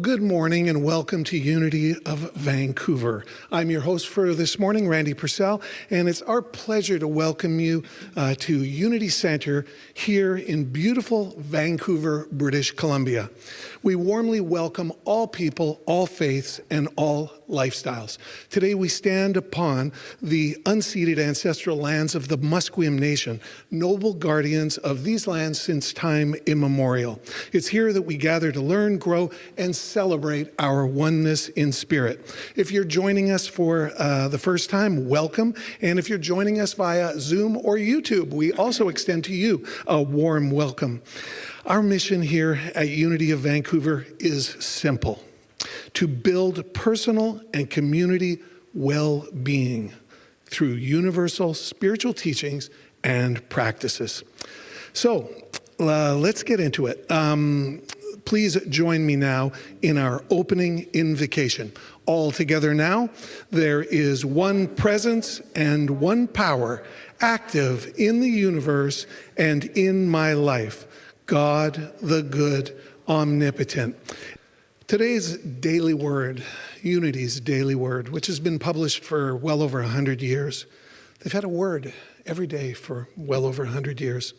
Good morning and welcome to Unity of Vancouver. I'm your host for this morning, Randy Purcell, and it's our pleasure to welcome you to Unity Centre here in beautiful Vancouver, British Columbia. We warmly welcome all people, all faiths, and all lifestyles. Today we stand upon the unceded ancestral lands of the Musqueam Nation, noble guardians of these lands since time immemorial. It's here that we gather to learn, grow, and celebrate our oneness in spirit. If you're joining us for the first time, welcome. And if you're joining us via Zoom or YouTube, we also extend to you a warm welcome. Our mission here at Unity of Vancouver is simple: to build personal and community well-being through universal spiritual teachings and practices. So let's get into it. Please join me now in our opening invocation. All together now, there is one presence and one power active in the universe and in my life, God the good, omnipotent. Today's daily word, Unity's daily word, which has been published for well over 100 years. They've had a word every day for well over 100 years.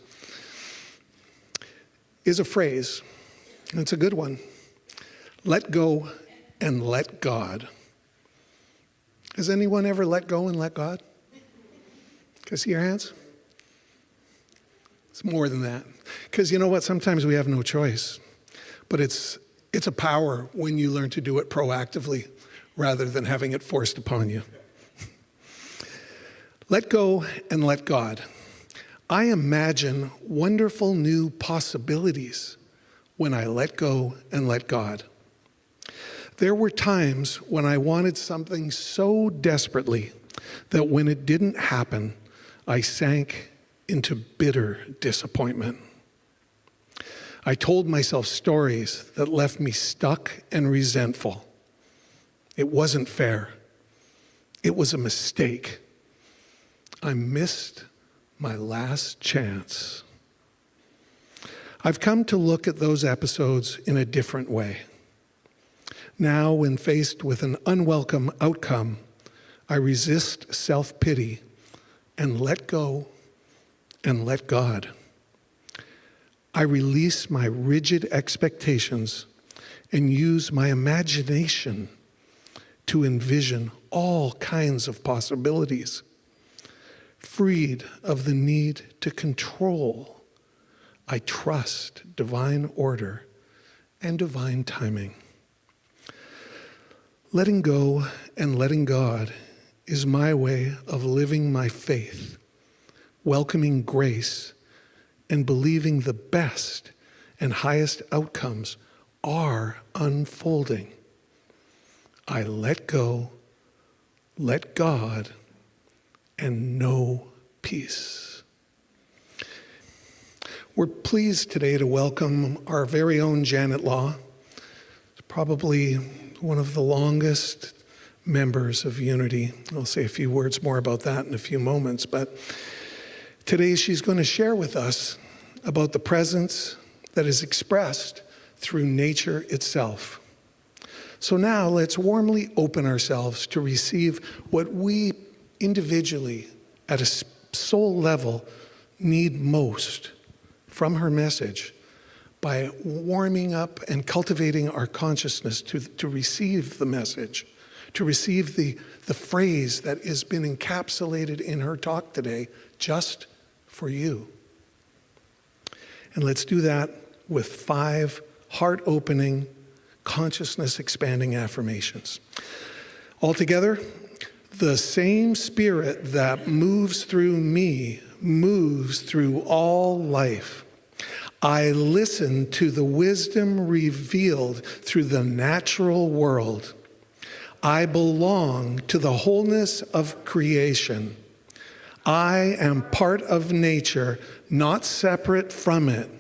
Is a phrase, and it's a good one. Let go and let God. Has anyone ever let go and let God? Can I see your hands? It's more than that. Because you know what? Sometimes we have no choice. But it's a power when you learn to do it proactively rather than having it forced upon you. Let go and let God. I imagine wonderful new possibilities when I let go and let God. There were times when I wanted something so desperately that when it didn't happen, I sank into bitter disappointment. I told myself stories that left me stuck and resentful. It wasn't fair. It was a mistake. I missed my last chance. I've come to look at those episodes in a different way. Now, when faced with an unwelcome outcome, I resist self-pity and let go and let God. I release my rigid expectations and use my imagination to envision all kinds of possibilities, freed of the need to control. I trust divine order and divine timing. Letting go and letting God is my way of living my faith, welcoming grace, and believing the best and highest outcomes are unfolding. I let go, let God, and know peace. We're pleased today to welcome our very own Janet Law, probably one of the longest members of Unity. I'll say a few words more about that in a few moments, but today she's going to share with us about the presence that is expressed through nature itself. So now let's warmly open ourselves to receive what we individually at a soul level need most from her message by warming up and cultivating our consciousness to receive the message, to receive the phrase that has been encapsulated in her talk today, just for you. And let's do that with 5 heart-opening, consciousness-expanding affirmations. Altogether, the same spirit that moves through me moves through all life. I listen to the wisdom revealed through the natural world. I belong to the wholeness of creation. I am part of nature, not separate from it.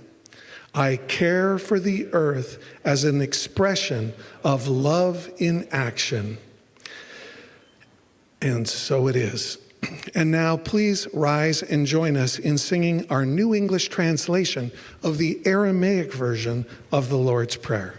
I care for the earth as an expression of love in action. And so it is. And now please rise and join us in singing our New English translation of the Aramaic version of the Lord's Prayer.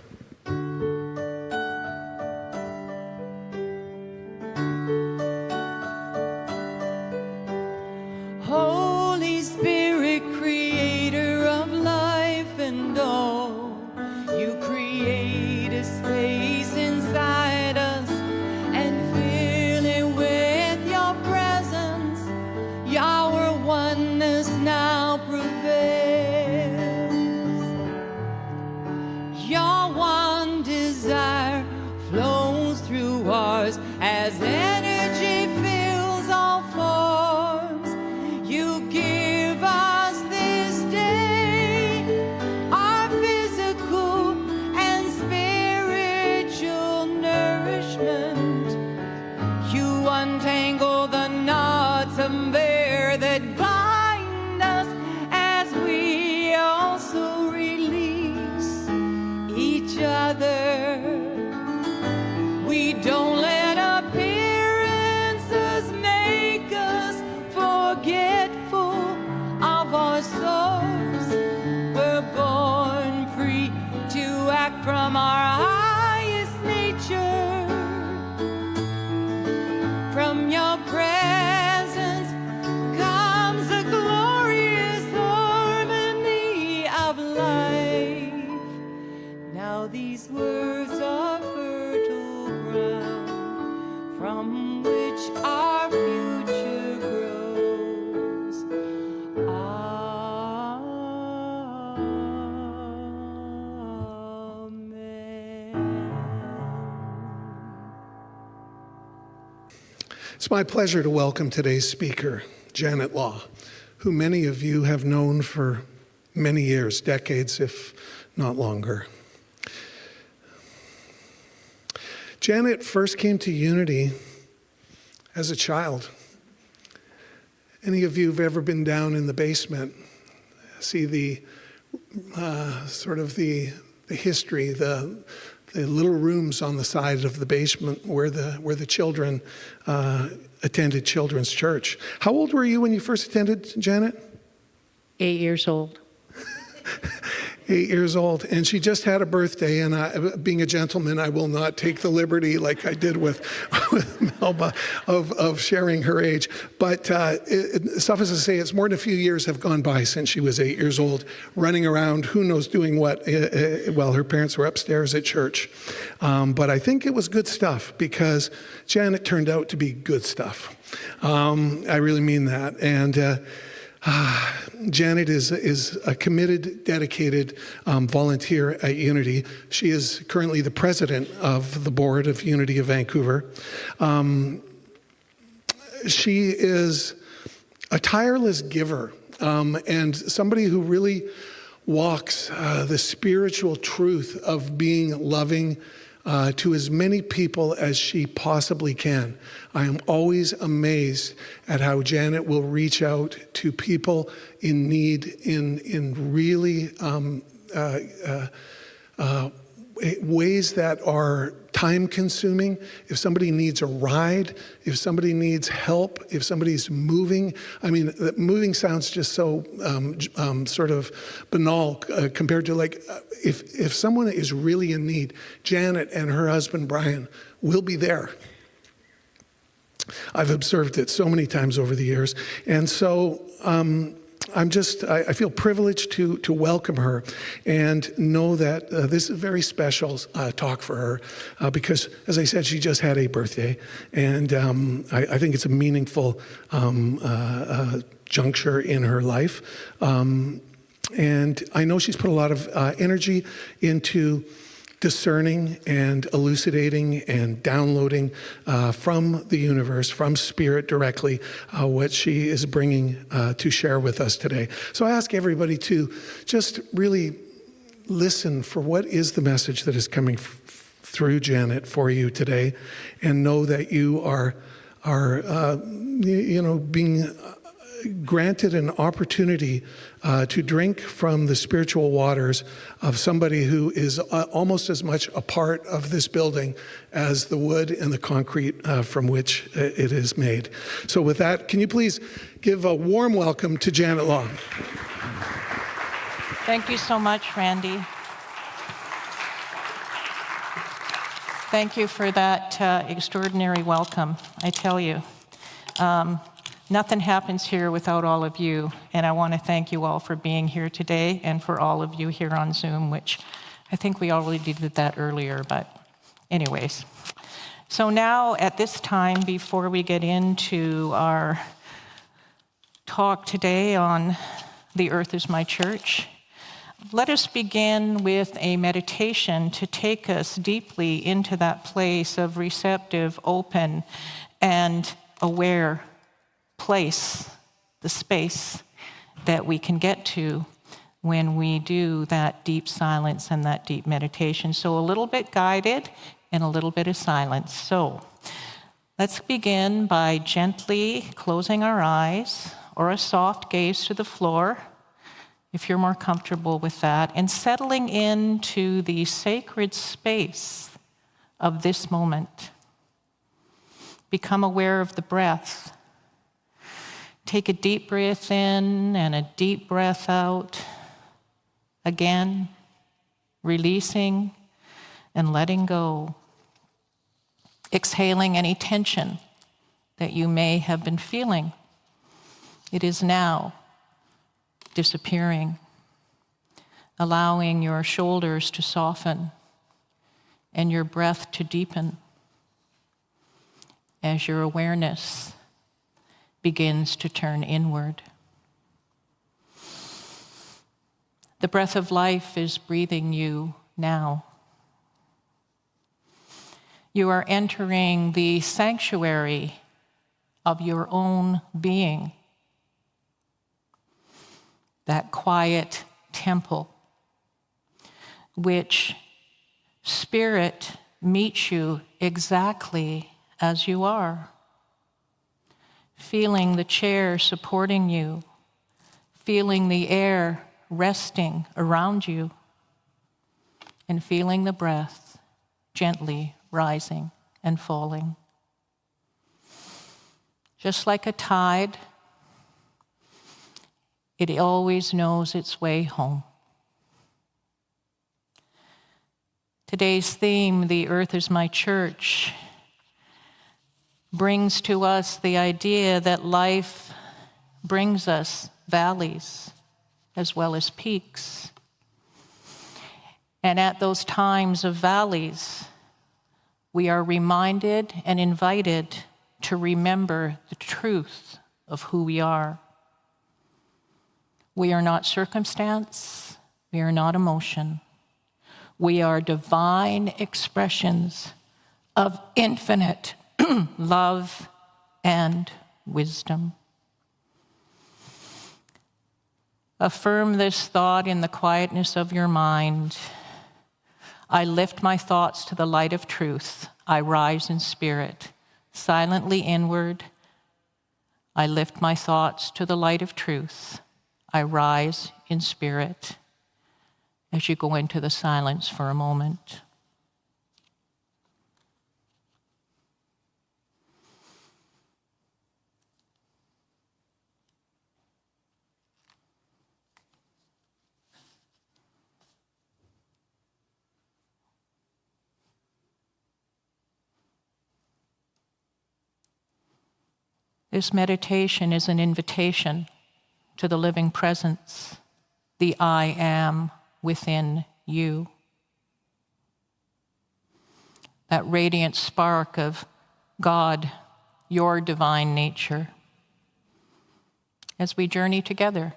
this space inside us and fill it with your presence. Your oneness now prevails. Your one desire flows through ours as energy fills all forms. You give us this day our physical and spiritual nourishment. You untangle the knots and bear that bind us as we also release each other. We don't let appearances make us forgetful of our souls. We're born free to act from our highest nature. From your presence comes the glorious harmony of life. Now these words are fertile ground from which our future grows. It's my pleasure to welcome today's speaker, Janet Law, who many of you have known for many years, decades, if not longer. Janet first came to Unity as a child. Any of you who've ever been down in the basement see the sort of the history, the little rooms on the side of the basement where the children attended children's church. How old were you when you first attended, Janet? 8 years old. 8 years old, and she just had a birthday, and being a gentleman, I will not take the liberty like I did with Melba of sharing her age. But suffice to say, it's more than a few years have gone by since she was 8 years old, running around, who knows doing what, while her parents were upstairs at church. But I think it was good stuff, because Janet turned out to be good stuff. I really mean that. And Janet is a committed, dedicated volunteer at Unity. She is currently the president of the board of Unity of Vancouver. She is a tireless giver and somebody who really walks the spiritual truth of being loving to as many people as she possibly can. I am always amazed at how Janet will reach out to people in need in really ways that are time-consuming. If somebody needs a ride, if somebody needs help, if somebody's moving. I mean, moving sounds just so sort of banal compared to like, if someone is really in need, Janet and her husband, Brian, will be there. I've observed it so many times over the years. And so I feel privileged to welcome her and know that this is a very special talk for her because, as I said, she just had a birthday. And I think it's a meaningful juncture in her life. And I know she's put a lot of energy into discerning and elucidating and downloading from the universe, from Spirit directly, what she is bringing to share with us today. So I ask everybody to just really listen for what is the message that is coming through Janet for you today, and know that you are being granted an opportunity to drink from the spiritual waters of somebody who is almost as much a part of this building as the wood and the concrete from which it is made. So with that, can you please give a warm welcome to Janet Law. Thank you so much, Randy. Thank you for that extraordinary welcome, I tell you. Nothing happens here without all of you, and I want to thank you all for being here today and for all of you here on Zoom, which I think we already did that earlier, but anyways. So now at this time, before we get into our talk today on The Earth is My Church, let us begin with a meditation to take us deeply into that place of receptive, open, and aware place, the space that we can get to when we do that deep silence and that deep meditation. So a little bit guided and a little bit of silence. So let's begin by gently closing our eyes or a soft gaze to the floor, if you're more comfortable with that, and settling into the sacred space of this moment. Become aware of the breath. Take a deep breath in and a deep breath out. Again, releasing and letting go. Exhaling any tension that you may have been feeling. It is now disappearing. Allowing your shoulders to soften and your breath to deepen as your awareness begins to turn inward. The breath of life is breathing you now. You are entering the sanctuary of your own being, that quiet temple, which Spirit meets you exactly as you are, feeling the chair supporting you, feeling the air resting around you, and feeling the breath gently rising and falling. Just like a tide, it always knows its way home. Today's theme, The Earth is My Church, brings to us the idea that life brings us valleys as well as peaks. And at those times of valleys, we are reminded and invited to remember the truth of who we are. We are not circumstance. We are not emotion. We are divine expressions of infinite love and wisdom. Affirm this thought in the quietness of your mind. I lift my thoughts to the light of truth. I rise in spirit, silently inward. I lift my thoughts to the light of truth. I rise in spirit. As you go into the silence for a moment. This meditation is an invitation to the living presence, the I am within you. That radiant spark of God, your divine nature, as we journey together,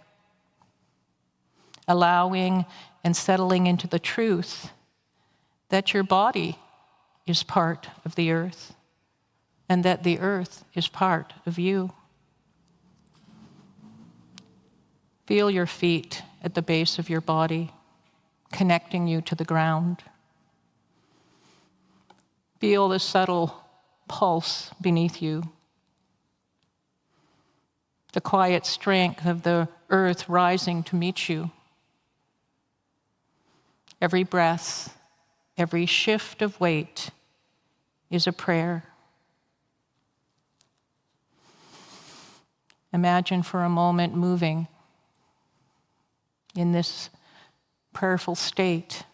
allowing and settling into the truth that your body is part of the earth and that the earth is part of you. Feel your feet at the base of your body, connecting you to the ground. Feel the subtle pulse beneath you. The quiet strength of the earth rising to meet you. Every breath, every shift of weight is a prayer. Imagine for a moment moving in this prayerful state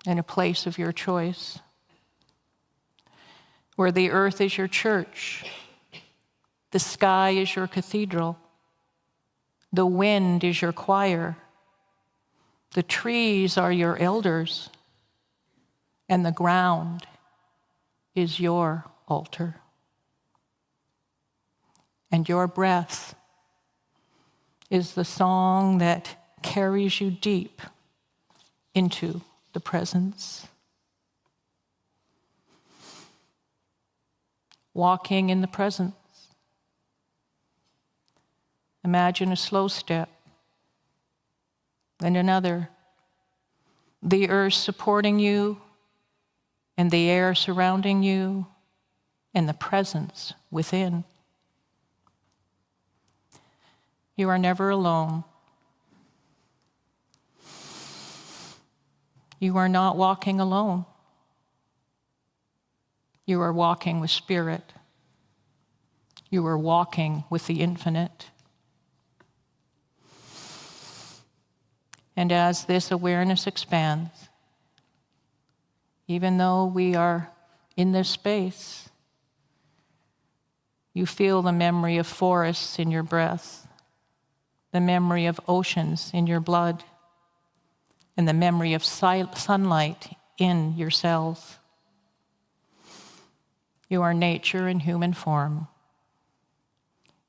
in a place of your choice, where the earth is your church, the sky is your cathedral, the wind is your choir, The trees are your elders, and the ground is your altar. And your breath is the song that carries you deep into the presence. Walking in the presence. Imagine a slow step, then another. The earth supporting you, and the air surrounding you, and the presence within. You are never alone. You are not walking alone. You are walking with Spirit. You are walking with the infinite. And as this awareness expands, even though we are in this space, you feel the memory of forests in your breath, the memory of oceans in your blood, and the memory of sunlight in your cells. You are nature in human form.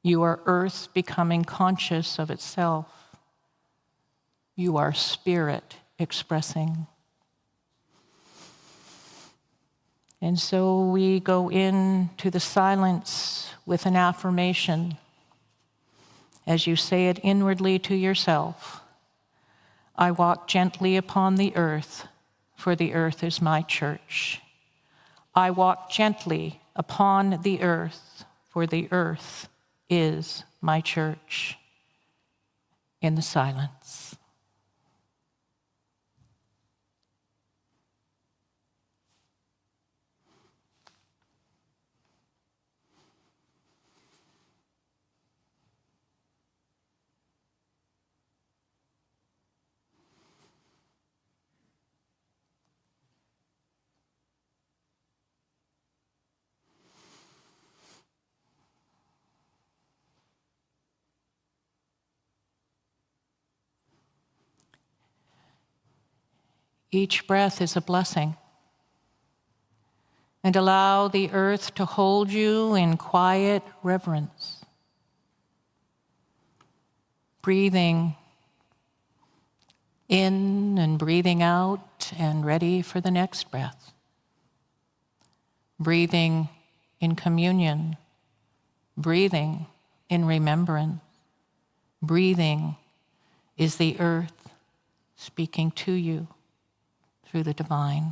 You are earth becoming conscious of itself. You are spirit expressing. And so we go into the silence with an affirmation as you say it inwardly to yourself. I walk gently upon the earth, for the earth is my church. I walk gently upon the earth, for the earth is my church. In the silence. Each breath is a blessing. And allow the earth to hold you in quiet reverence. Breathing in and breathing out and ready for the next breath. Breathing in communion. Breathing in remembrance. Breathing is the earth speaking to you through the divine.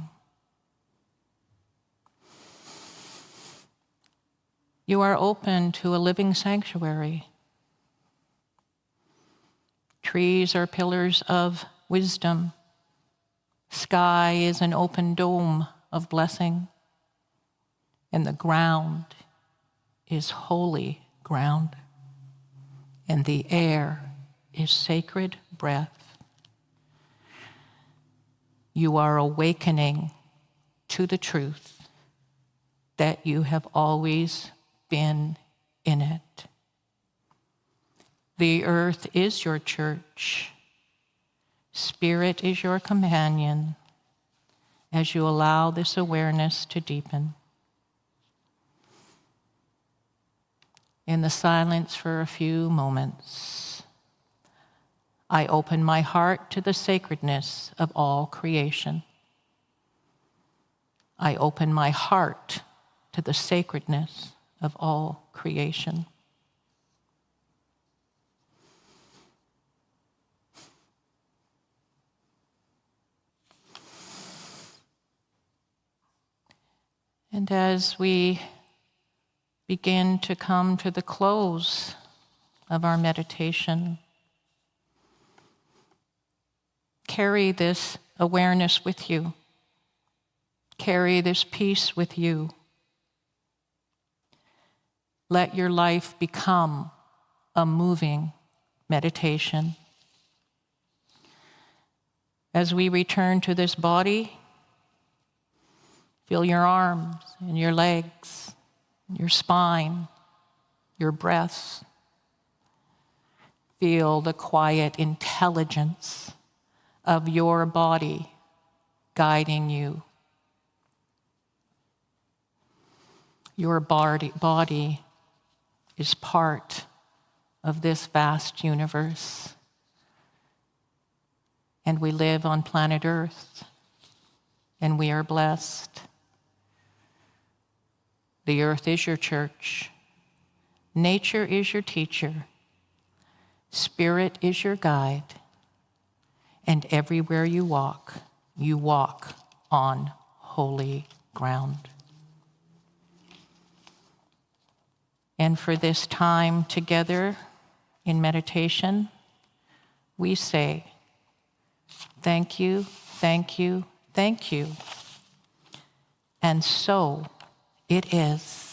You are open to a living sanctuary. Trees are pillars of wisdom. Sky is an open dome of blessing. And the ground is holy ground. And the air is sacred breath. You are awakening to the truth that you have always been in it. The earth is your church. Spirit is your companion as you allow this awareness to deepen. In the silence for a few moments, I open my heart to the sacredness of all creation. I open my heart to the sacredness of all creation. And as we begin to come to the close of our meditation, carry this awareness with you. Carry this peace with you. Let your life become a moving meditation. As we return to this body, feel your arms and your legs, your spine, your breath. Feel the quiet intelligence of your body guiding you. Your body is part of this vast universe. And we live on planet Earth, and we are blessed. The earth is your church. Nature is your teacher. Spirit is your guide. And everywhere you walk on holy ground. And for this time together in meditation, we say, thank you, thank you, thank you. And so it is.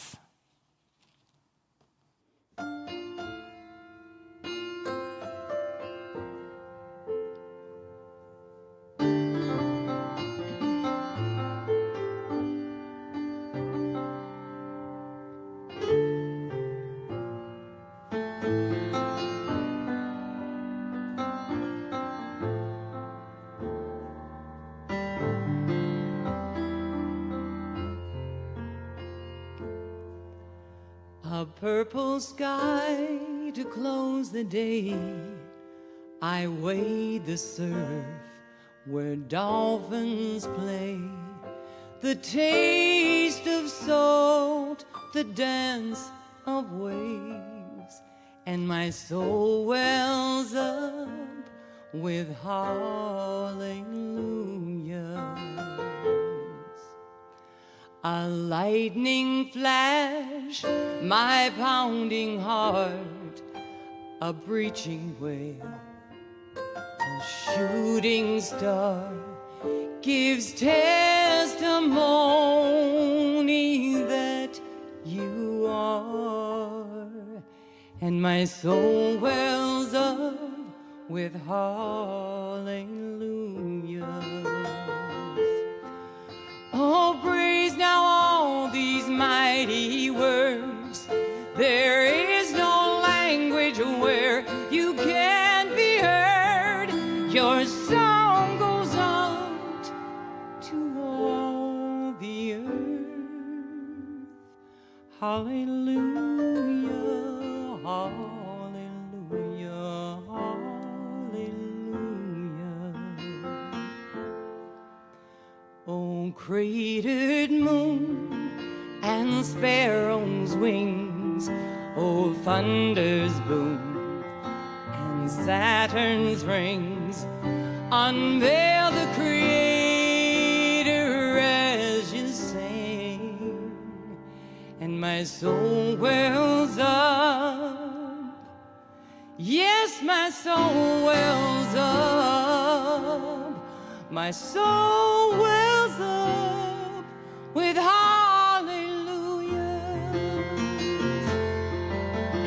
A purple sky to close the day. I wade the surf where dolphins play. The taste of salt, the dance of waves, and my soul wells up with hallelujah. A lightning flash, my pounding heart, a breaching whale, a shooting star gives testimony that you are, and my soul wells up with hallelujah. Oh, praise now all these mighty words. There is no language where you can be heard. Your song goes out to all the earth. Hallelujah, hallelujah, hallelujah. Oh, cratered moon and sparrows' wings, oh, thunder's boom and Saturn's rings, unveil the Creator as you sing, and my soul wells up. Yes, my soul wells up. My soul wells up with hallelujah.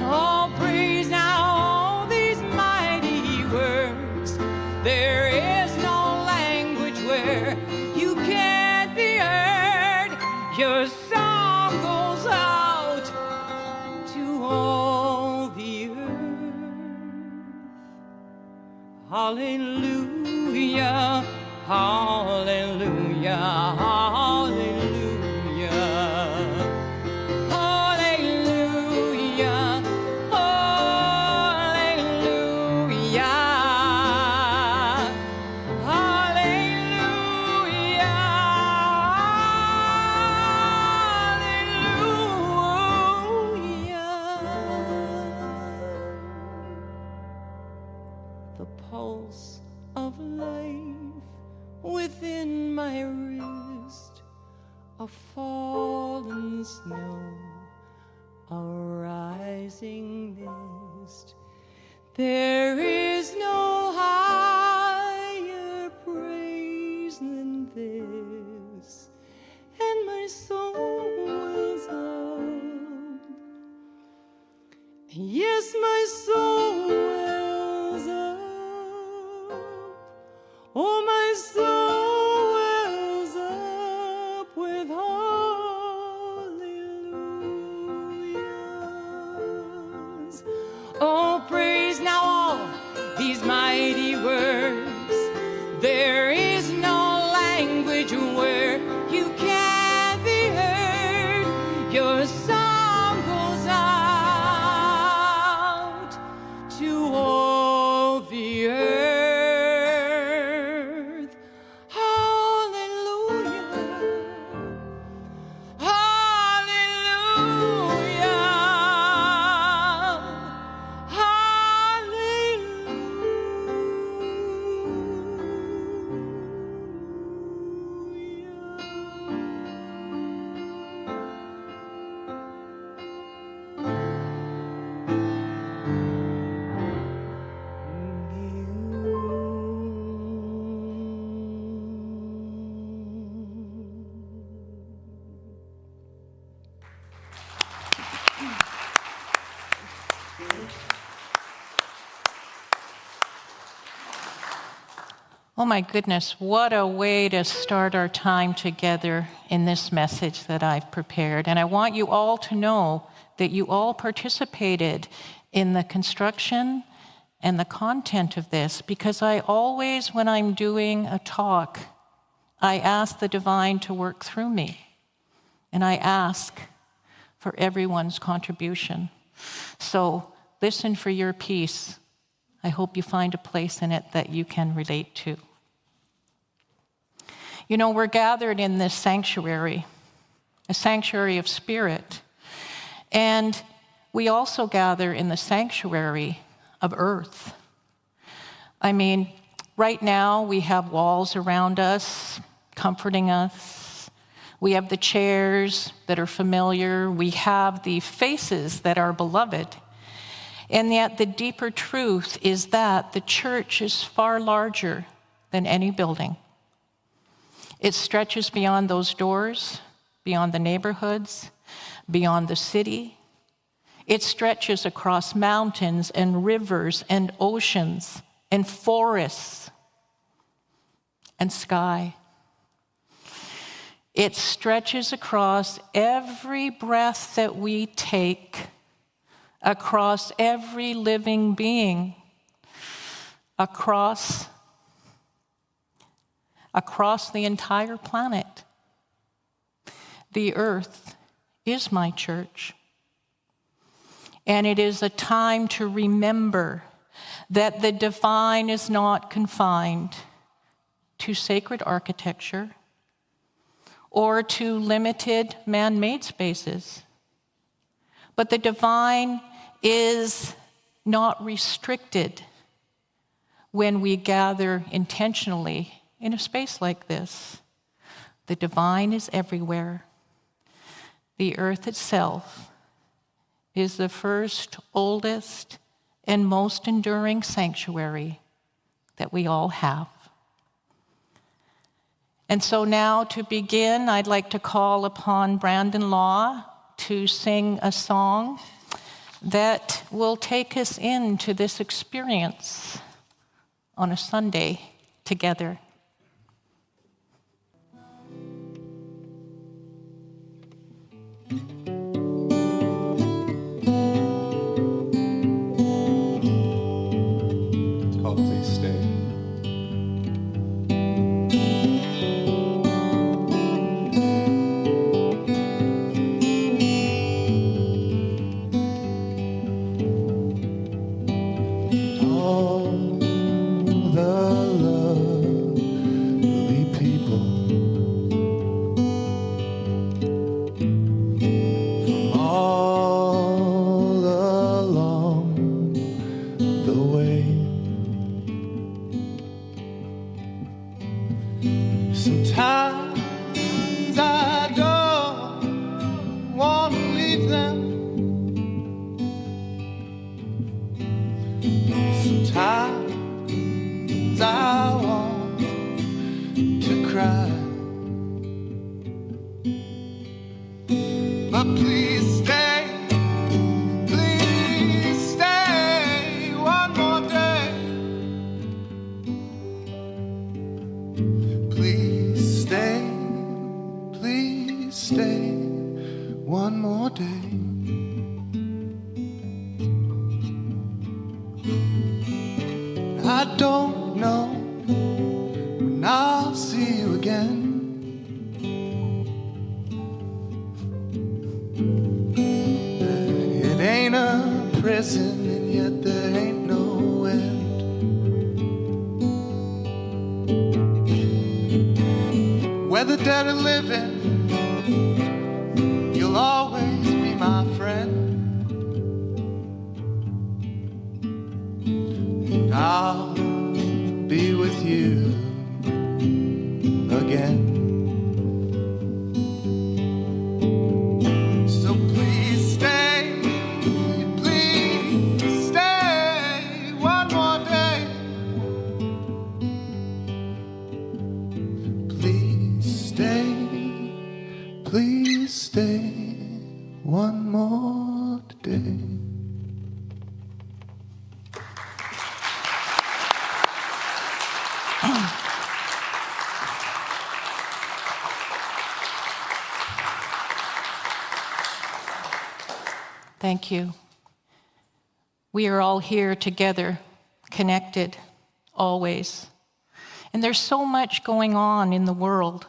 Oh, praise now all these mighty words. There is no language where you can't be heard. Your song goes out to all the earth. Hallelujah. Hallelujah, hallelujah, hallelujah, hallelujah, hallelujah, hallelujah. The pulse of life within my wrist, a fallen snow, a rising mist. There is no higher praise than this, and my soul wells up. Yes, my soul wells up. Oh, my soul wells up with hallelujahs. Oh, praise now all these mighty words. Oh my goodness, what a way to start our time together in this message that I've prepared. And I want you all to know that you all participated in the construction and the content of this, because I always, when I'm doing a talk, I ask the divine to work through me. And I ask for everyone's contribution. So listen for your piece. I hope you find a place in it that you can relate to. You know, we're gathered in this sanctuary, a sanctuary of spirit, and we also gather in the sanctuary of earth. I mean, right now we have walls around us, comforting us. We have the chairs that are familiar. We have the faces that are beloved. And yet the deeper truth is that the church is far larger than any building. It stretches beyond those doors, beyond the neighborhoods, beyond the city. It stretches across mountains and rivers and oceans and forests and sky. It stretches across every breath that we take, across every living being, across the entire planet. The earth is my church. And it is a time to remember that the divine is not confined to sacred architecture or to limited man-made spaces. But the divine is not restricted when we gather intentionally in a space like this. The divine is everywhere. The earth itself is the first, oldest, and most enduring sanctuary that we all have. And so now to begin, I'd like to call upon Brandon Law to sing a song that will take us into this experience on a Sunday together. It's called Please Stay. All the lovely people from all along the way. Sometimes I don't want to leave them. Sometimes I want to cry, but please stay one more day. Please stay one more day. I don't know when I'll see you again. It ain't a prison, and yet there ain't no end. Whether dead or living, you'll always be my friend. I'll be with you again. So please stay one more day. Please stay one more day. Thank you. We are all here together, connected, always. And there's so much going on in the world.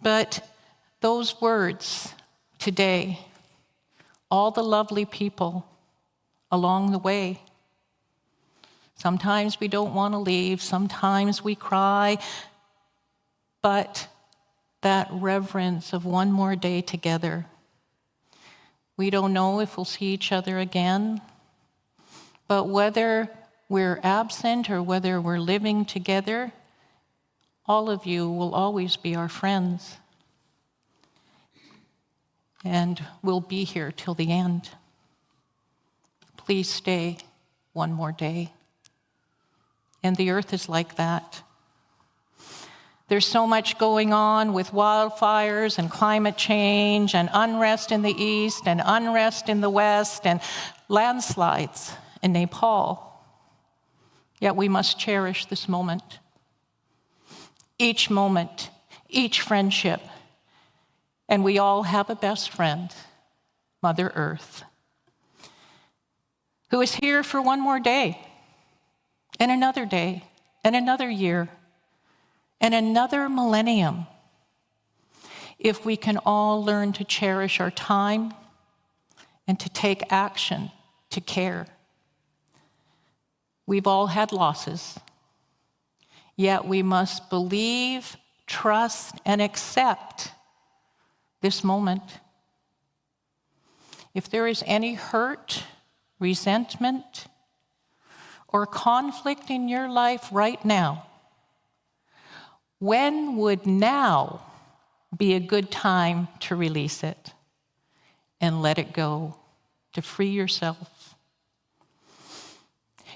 But those words today, all the lovely people along the way, sometimes we don't want to leave, sometimes we cry, but that reverence of one more day together. We don't know if we'll see each other again, but whether we're absent or whether we're living together, all of you will always be our friends. And we'll be here till the end. Please stay one more day. And the earth is like that. There's so much going on with wildfires and climate change and unrest in the east and unrest in the west and landslides in Nepal. Yet we must cherish this moment, each friendship. And we all have a best friend, Mother Earth, who is here for one more day and another year and another millennium, if we can all learn to cherish our time and to take action to care. We've all had losses, yet we must believe, trust, and accept this moment. If there is any hurt, resentment, or conflict in your life right now, when would now be a good time to release it and let it go, to free yourself?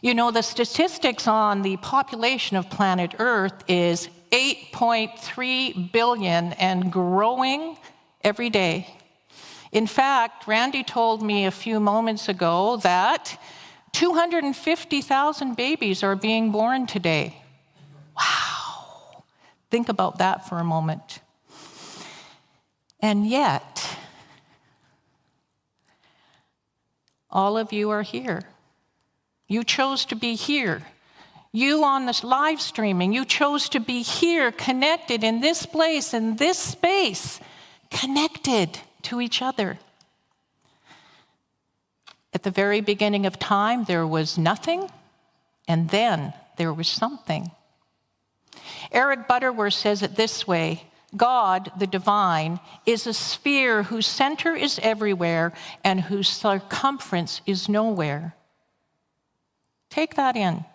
You know, the statistics on the population of planet Earth is 8.3 billion and growing every day. In fact, Randy told me a few moments ago that 250,000 babies are being born today. Wow. Think about that for a moment. And yet, all of you are here. You chose to be here. You on this live streaming, you chose to be here, connected in this place, in this space, connected to each other. At the very beginning of time, there was nothing, and then there was something. Eric Butterworth says it this way: God, the divine, is a sphere whose center is everywhere and whose circumference is nowhere. Take that in.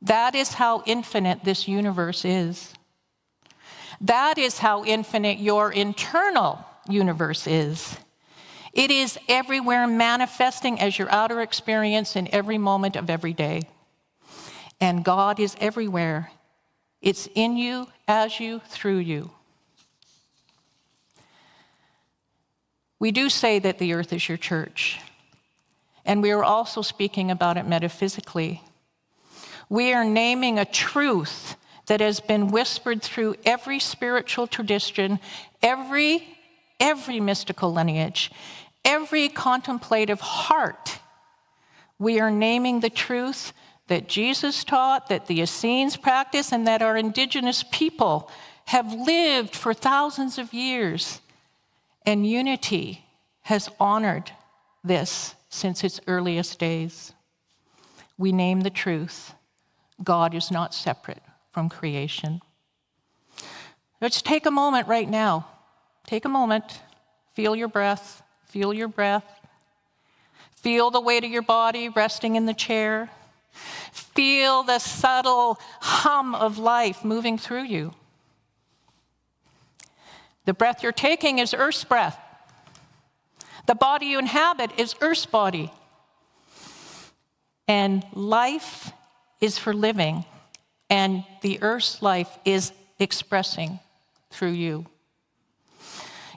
That is how infinite this universe is. That is how infinite your internal universe is. It is everywhere, manifesting as your outer experience in every moment of every day. And God is everywhere. It's in you, as you, through you. We do say that the earth is your church. And we are also speaking about it metaphysically. We are naming a truth that has been whispered through every spiritual tradition, every mystical lineage, every contemplative heart. We are naming the truth that Jesus taught, that the Essenes practice, and that our indigenous people have lived for thousands of years. And unity has honored this since its earliest days. We name the truth: God is not separate from creation. Let's take a moment right now. Take a moment. Feel your breath. Feel your breath. Feel the weight of your body resting in the chair. Feel the subtle hum of life moving through you. The breath you're taking is Earth's breath. The body you inhabit is Earth's body. And life is for living, and the Earth's life is expressing through you.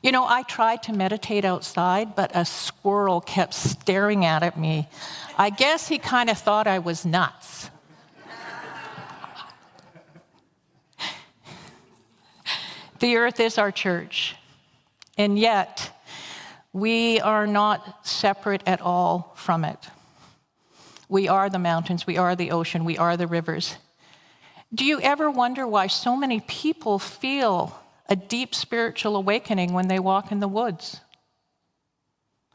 You know, I tried to meditate outside, but a squirrel kept staring at me. I guess he kind of thought I was nuts. The earth is our church, and yet We are not separate at all from it. We are the mountains, we are the ocean, we are the rivers. Do you ever wonder why so many people feel a deep spiritual awakening when they walk in the woods?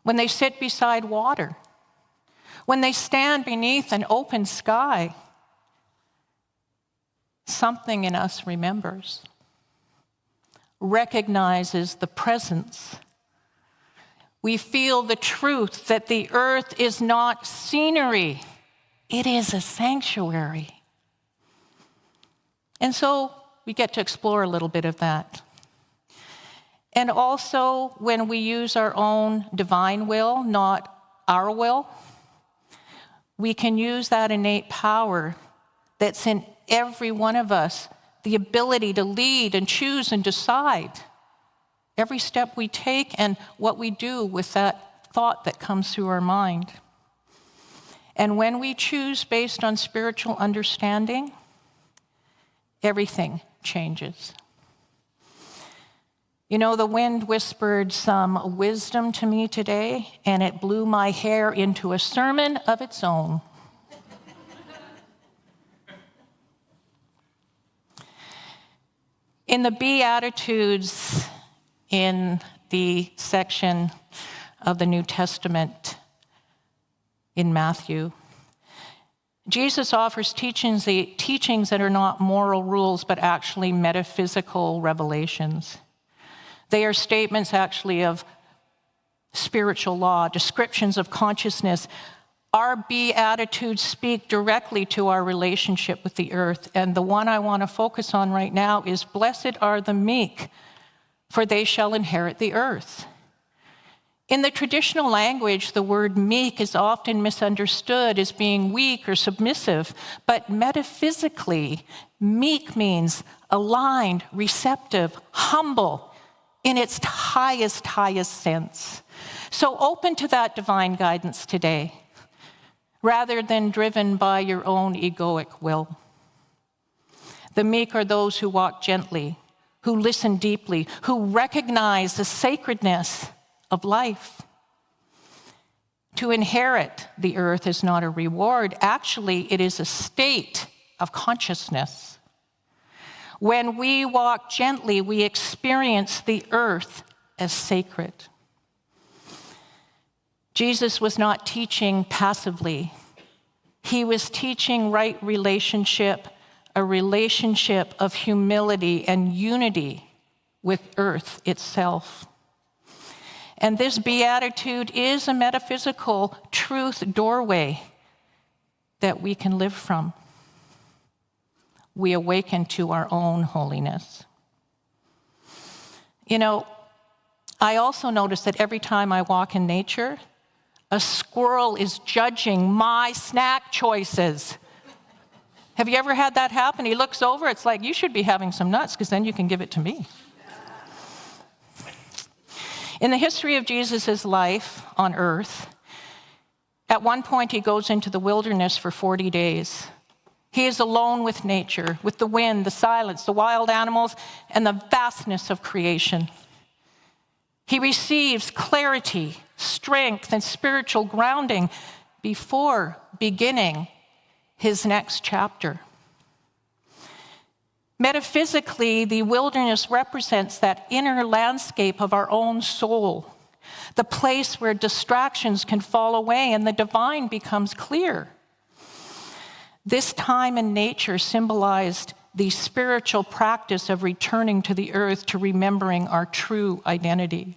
When they sit beside water? When they stand beneath an open sky? Something in us remembers, recognizes the presence. We feel the truth that the earth is not scenery, it is a sanctuary. And so we get to explore a little bit of that. And also, when we use our own divine will, not our will, we can use that innate power that's in every one of us, the ability to lead and choose and decide every step we take and what we do with that thought that comes through our mind. And when we choose based on spiritual understanding, everything changes. You know, the wind whispered some wisdom to me today, and it blew my hair into a sermon of its own. In the Beatitudes, in the section of the New Testament in Matthew, Jesus offers teachings that are not moral rules, but actually metaphysical revelations. They are statements actually of spiritual law, descriptions of consciousness. Our Beatitudes speak directly to our relationship with the earth. And the one I want to focus on right now is, "Blessed are the meek, for they shall inherit the earth." In the traditional language, the word meek is often misunderstood as being weak or submissive, but metaphysically, meek means aligned, receptive, humble in its highest sense. So open to that divine guidance today, rather than driven by your own egoic will. The meek are those who walk gently, who listen deeply, who recognize the sacredness of life. To inherit the earth is not a reward. Actually, it is a state of consciousness. When we walk gently, we experience the earth as sacred. Jesus was not teaching passively. He was teaching right relationship, a relationship of humility and unity with earth itself. And this beatitude is a metaphysical truth doorway that we can live from. We awaken to our own holiness. You know, I also notice that every time I walk in nature, a squirrel is judging my snack choices. Have you ever had that happen? He looks over, it's like, you should be having some nuts because then you can give it to me. In the history of Jesus' life on earth, at one point he goes into the wilderness for 40 days. He is alone with nature, with the wind, the silence, the wild animals, and the vastness of creation. He receives clarity, strength, and spiritual grounding before beginning his next chapter. Metaphysically, the wilderness represents that inner landscape of our own soul, the place where distractions can fall away and the divine becomes clear. This time in nature symbolized the spiritual practice of returning to the earth to remembering our true identity.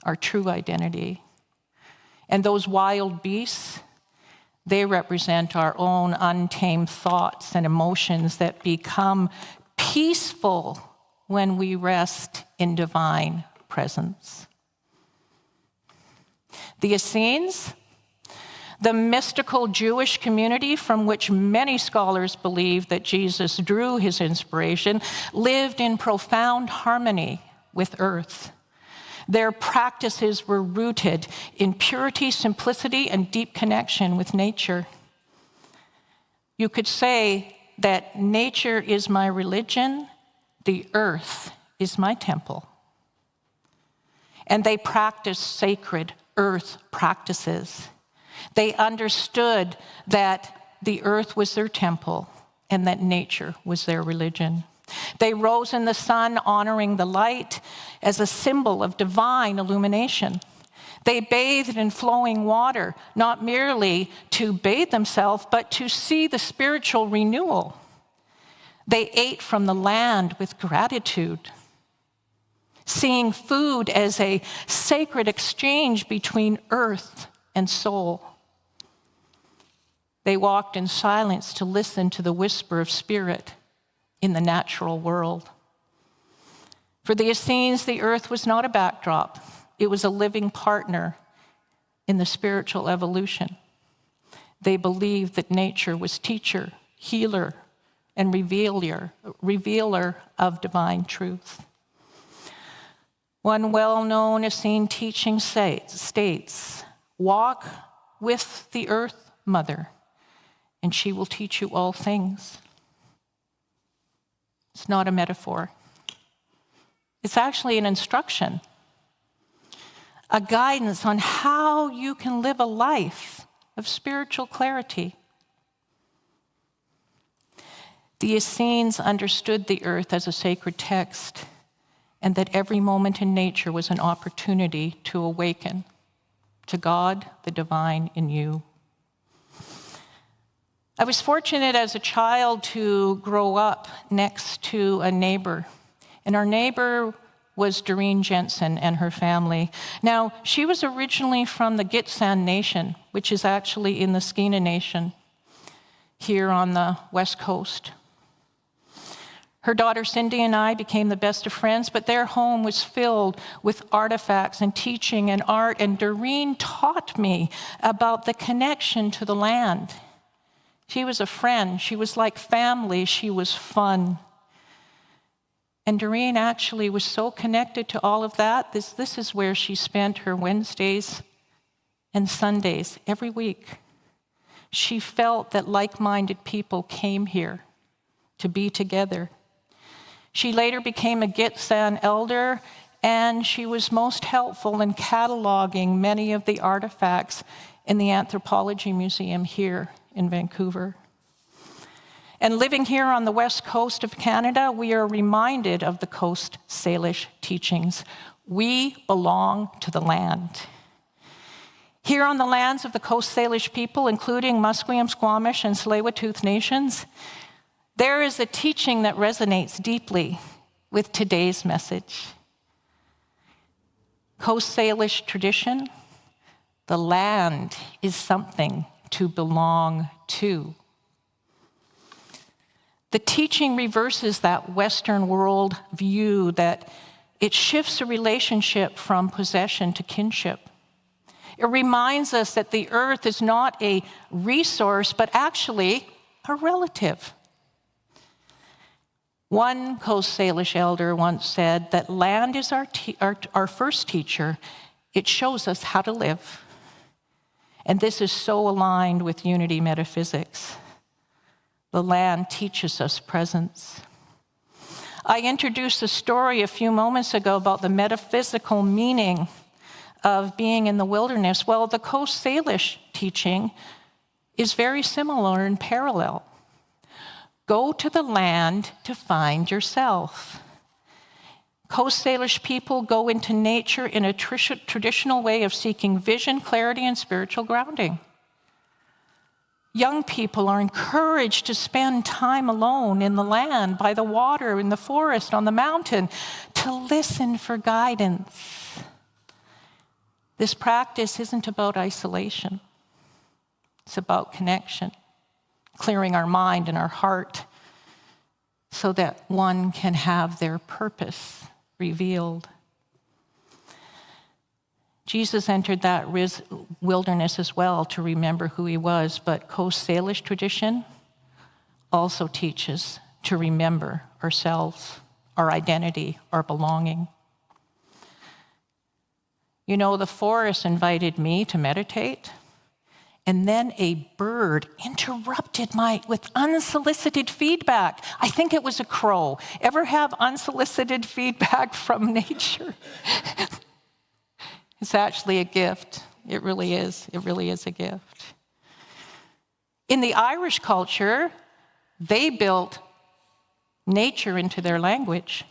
Our true identity. And those wild beasts, they represent our own untamed thoughts and emotions that become peaceful when we rest in divine presence. The Essenes, the mystical Jewish community from which many scholars believe that Jesus drew his inspiration, lived in profound harmony with earth. Their practices were rooted in purity, simplicity, and deep connection with nature. You could say that nature is my religion, the earth is my temple. and they practiced sacred earth practices. They understood that the earth was their temple and that nature was their religion. They rose in the sun, honoring the light as a symbol of divine illumination. They bathed in flowing water, not merely to bathe themselves, but to see the spiritual renewal. They ate from the land with gratitude, seeing food as a sacred exchange between earth and soul. They walked in silence to listen to the whisper of spirit in the natural world. For the Essenes, the earth was not a backdrop. It was a living partner in the spiritual evolution. They believed that nature was teacher, healer, and revealer of divine truth. One well-known Essene teaching states, "Walk with the earth mother, and she will teach you all things." It's not a metaphor. It's actually an instruction, a guidance on how you can live a life of spiritual clarity. The Essenes understood the earth as a sacred text, and that every moment in nature was an opportunity to awaken to God, the divine in you. I was fortunate as a child to grow up next to a neighbor, and our neighbor was Doreen Jensen and her family. Now, she was originally from the Gitxsan Nation, which is actually in the Skeena Nation here on the West Coast. Her daughter Cindy and I became the best of friends, but their home was filled with artifacts and teaching and art, and Doreen taught me about the connection to the land. She was a friend. She was like family. She was fun. And Doreen actually was so connected to all of that. This is where she spent her Wednesdays and Sundays every week. She felt that like-minded people came here to be together. She later became a Gitxsan elder, and she was most helpful in cataloging many of the artifacts in the Anthropology Museum here in Vancouver. And living here on the west coast of Canada, we are reminded of the Coast Salish teachings. We belong to the land. Here on the lands of the Coast Salish people, including Musqueam, Squamish, and Tsleil-Waututh nations, there is a teaching that resonates deeply with today's message. Coast Salish tradition, the land is something to belong to. The teaching reverses that Western world view that it shifts a relationship from possession to kinship. It reminds us that the earth is not a resource, but actually a relative. One Coast Salish elder once said that land is our first teacher. It shows us how to live. And this is so aligned with unity metaphysics. The land teaches us presence. I introduced a story a few moments ago about the metaphysical meaning of being in the wilderness. Well, the Coast Salish teaching is very similar and parallel. Go to the land to find yourself. Coast Salish people go into nature in a traditional way of seeking vision, clarity, and spiritual grounding. Young people are encouraged to spend time alone in the land, by the water, in the forest, on the mountain, to listen for guidance. This practice isn't about isolation. It's about connection, clearing our mind and our heart so that one can have their purpose revealed. Jesus entered that wilderness as well to remember who he was, but Coast Salish tradition also teaches to remember ourselves, our identity, our belonging. You know, the forest invited me to meditate, and then a bird interrupted with unsolicited feedback. I think it was a crow. Ever have unsolicited feedback from nature? It's actually a gift. It really is. It really is a gift. In the Irish culture, they built nature into their language.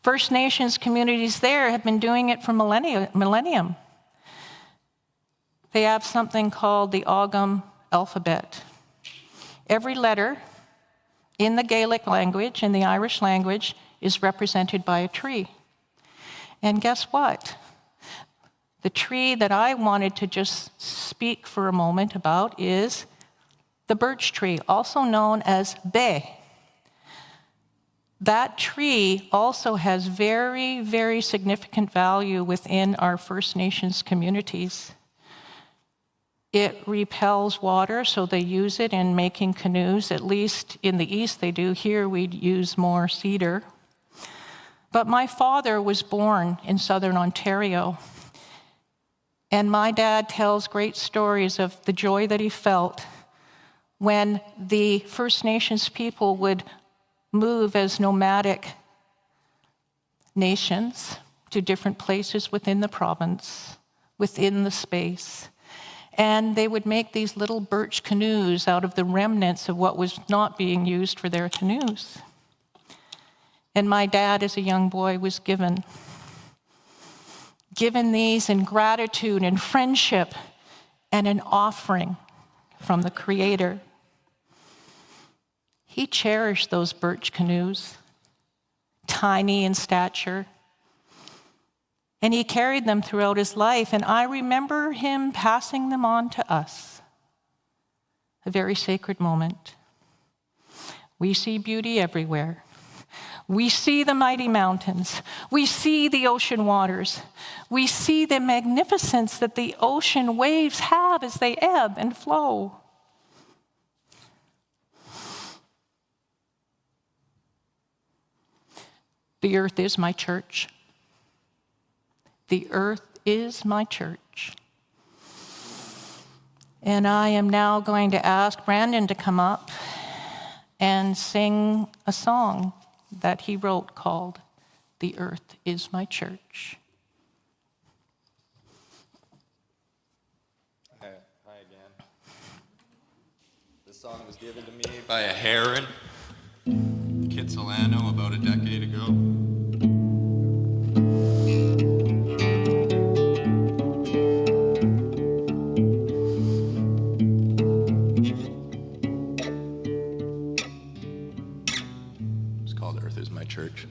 First Nations communities there have been doing it for millennium. They have something called the Ogham alphabet. Every letter in the Gaelic language, in the Irish language, is represented by a tree. And guess what? The tree that I wanted to just speak for a moment about is the birch tree, also known as bay. That tree also has very, very significant value within our First Nations communities. It repels water, so they use it in making canoes. At least in the East they do. Here we'd use more cedar. But my father was born in southern Ontario. And my dad tells great stories of the joy that he felt when the First Nations people would move as nomadic nations to different places within the province, within the space. And they would make these little birch canoes out of the remnants of what was not being used for their canoes. And my dad, as a young boy, was given these in gratitude and friendship and an offering from the Creator. He cherished those birch canoes, tiny in stature, and he carried them throughout his life, and I remember him passing them on to us. A very sacred moment. We see beauty everywhere. We see the mighty mountains. We see the ocean waters. We see the magnificence that the ocean waves have as they ebb and flow. The earth is my church. The earth is my church. And I am now going to ask Brandon to come up and sing a song that he wrote called The Earth is My Church. Hi again. This song was given to me by a heron, Kitsilano, about a decade ago. It's called Earth is My Church.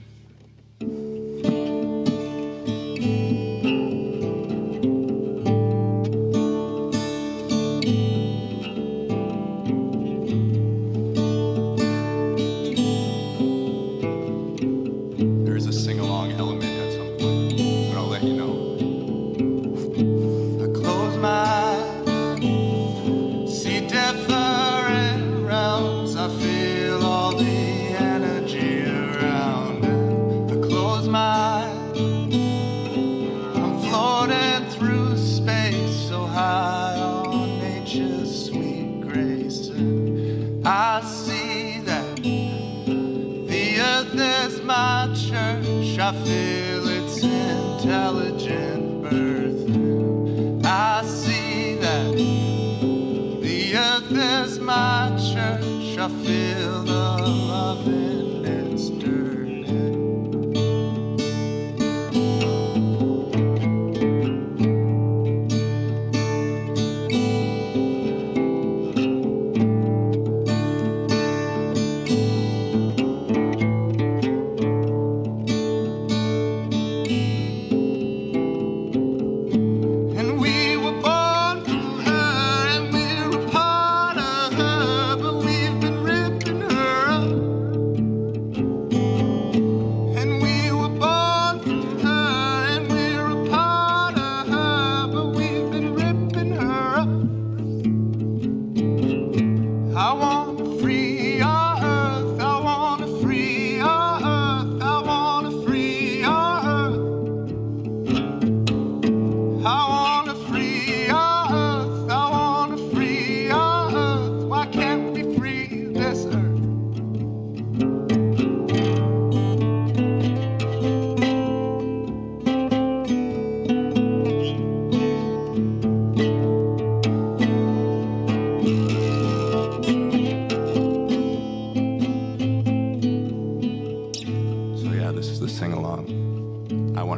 There's a sing-along element at some point, but I'll let you know. I close my eyes, see different realms. I feel all the energy around. And I close my eyes, I'm floating through space so high on nature's sweet grace. And I see that the earth is my church. I feel its intelligent birth. I see that the earth is my church. I feel the love in its dirt.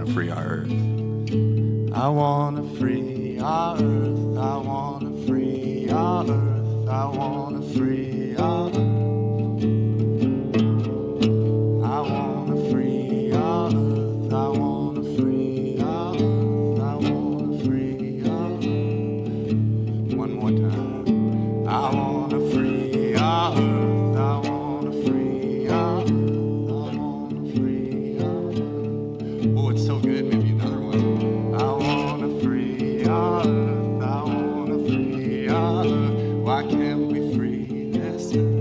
to free our earth. I wanna free our earth. I wanna free our earth. I wanna free our earth. I wanna free our earth. I wanna free our earth. I wanna free our earth. One more time. I wanna free our earth. I wanna free our earth. I wanna free our earth. Oh, it's so good. Maybe another one. I wanna free our earth. I wanna free our earth. Why can't we free this earth?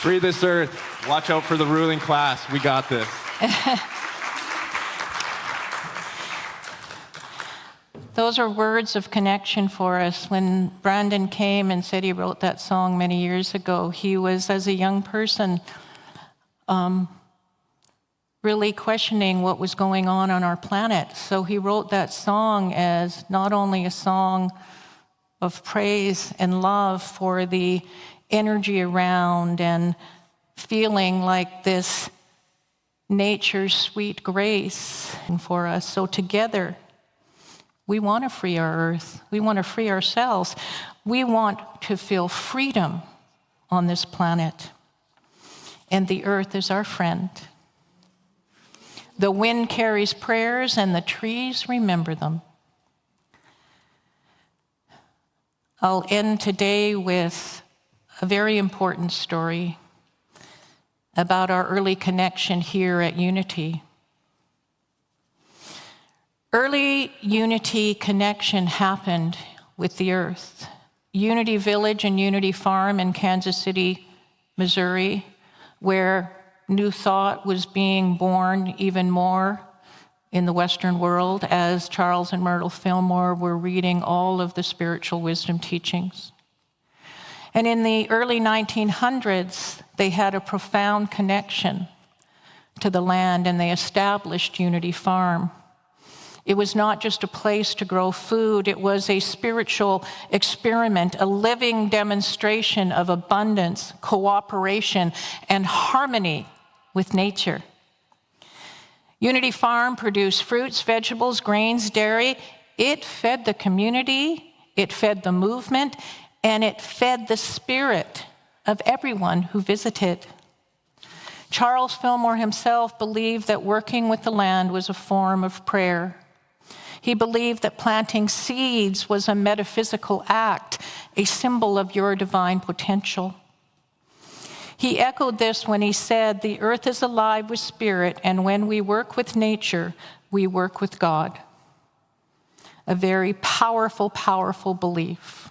Free this earth. Watch out for the ruling class. We got this. Those are words of connection for us. When Brandon came and said he wrote that song many years ago, he was, as a young person, really questioning what was going on our planet. So he wrote that song as not only a song of praise and love for the energy around and feeling like this nature's sweet grace for us. So together, we want to free our earth. We want to free ourselves. We want to feel freedom on this planet. And the earth is our friend. The wind carries prayers and the trees remember them. I'll end today with a very important story about our early connection here at Unity. Early Unity connection happened with the earth. Unity Village and Unity Farm in Kansas City, Missouri, where New Thought was being born even more in the Western world as Charles and Myrtle Fillmore were reading all of the spiritual wisdom teachings. And in the early 1900s, they had a profound connection to the land, and they established Unity Farm. It was not just a place to grow food, it was a spiritual experiment, a living demonstration of abundance, cooperation, and harmony with nature. Unity Farm produced fruits, vegetables, grains, dairy. It fed the community, it fed the movement, and it fed the spirit of everyone who visited. Charles Fillmore himself believed that working with the land was a form of prayer. He believed that planting seeds was a metaphysical act, a symbol of your divine potential. He echoed this when he said, "The earth is alive with spirit, and when we work with nature, we work with God." A very powerful, powerful belief.